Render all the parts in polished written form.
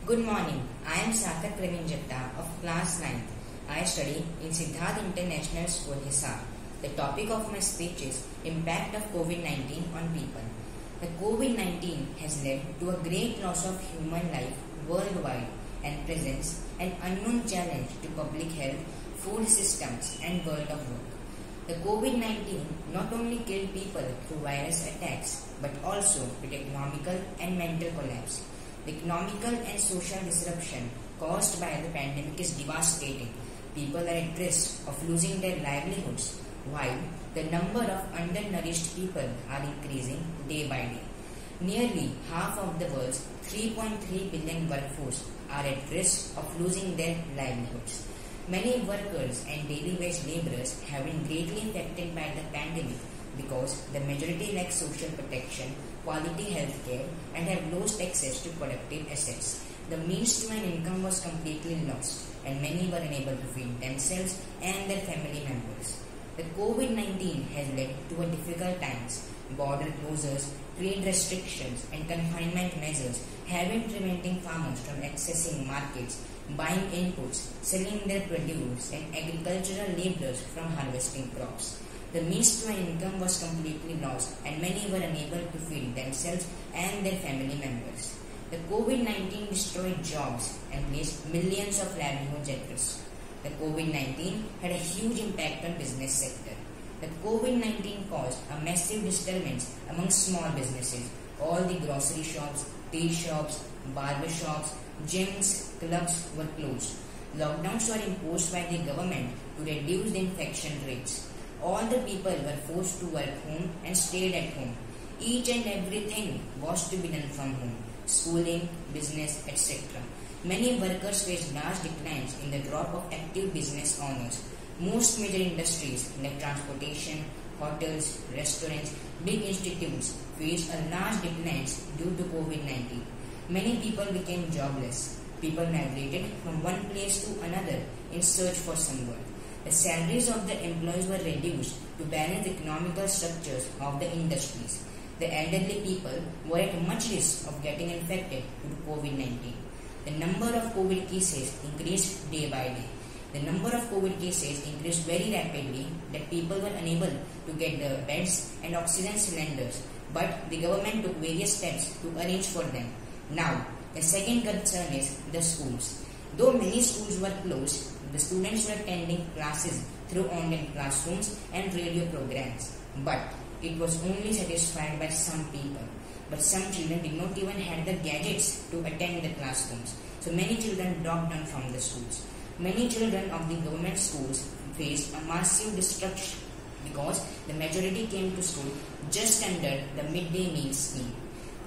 Good morning. I am Sarthak Pravin Jagtap of class 9th. I study in Siddharth International School, Hisar. The topic of my speech is Impact of COVID-19 on People. The COVID-19 has led to a great loss of human life worldwide and presents an unknown challenge to public health, food systems and world of work. The COVID-19 not only killed people through virus attacks but also with economical and mental collapse. The economical and social disruption caused by the pandemic is devastating. People are at risk of losing their livelihoods, while the number of undernourished people are increasing day by day. Nearly half of the world's 3.3 billion workforce are at risk of losing their livelihoods. Many workers and daily wage laborers have been greatly affected by the pandemic because the majority lack social protection, quality health care and have lost access to productive assets. The means to an income was completely lost and many were unable to feed themselves and their family members. The COVID-19 has led to a difficult times. Border closures, trade restrictions and confinement measures have been preventing farmers from accessing markets, buying inputs, selling their produce and agricultural laborers from harvesting crops. The means to an income was completely lost and many were unable to feed themselves and their family members. The COVID-19 destroyed jobs and placed millions of livelihoods at risk. The COVID-19 had a huge impact on business sector. The COVID-19 caused a massive disturbance among small businesses. All the grocery shops, tea shops, barber shops, gyms, clubs were closed. Lockdowns were imposed by the government to reduce the infection rates. All the people were forced to work home and stayed at home. Each and everything was to be done from home. Schooling, business, etc. Many workers faced large declines in the drop of active business owners. Most major industries like transportation, hotels, restaurants, big institutes faced a large declines due to COVID-19. Many people became jobless. People migrated from one place to another in search for some work. The salaries of the employees were reduced to balance the economical structures of the industries. The elderly people were at much risk of getting infected due to COVID-19. The number of COVID cases increased day by day. The number of COVID cases increased very rapidly that people were unable to get the beds and oxygen cylinders, but the government took various steps to arrange for them. Now, the second concern is the schools. Though many schools were closed, the students were attending classes through online classrooms and radio programs. But it was only satisfied by some people. But some children did not even have the gadgets to attend the classrooms. So many children dropped down from the schools. Many children of the government schools faced a massive destruction because the majority came to school just under the midday meal scheme.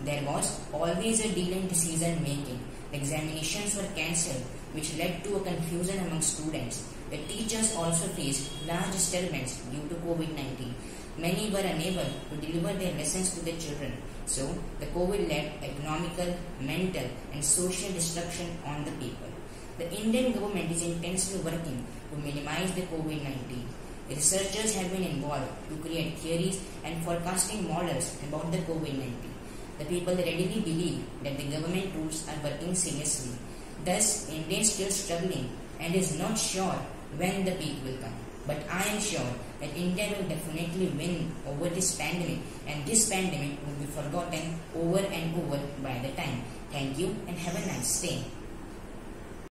There was always a delay in decision making. Examinations were cancelled, which led to a confusion among students. The teachers also faced large disturbance due to COVID-19. Many were unable to deliver their lessons to the children. So, the COVID led economical, mental and social destruction on the people. The Indian government is intensely working to minimize the COVID-19. Researchers have been involved to create theories and forecasting models about the COVID-19. The people readily believe that the government rules are working seriously. Thus, India is still struggling and is not sure when the peak will come. But I am sure that India will definitely win over this pandemic and this pandemic will be forgotten over and over by the time. Thank you and have a nice day.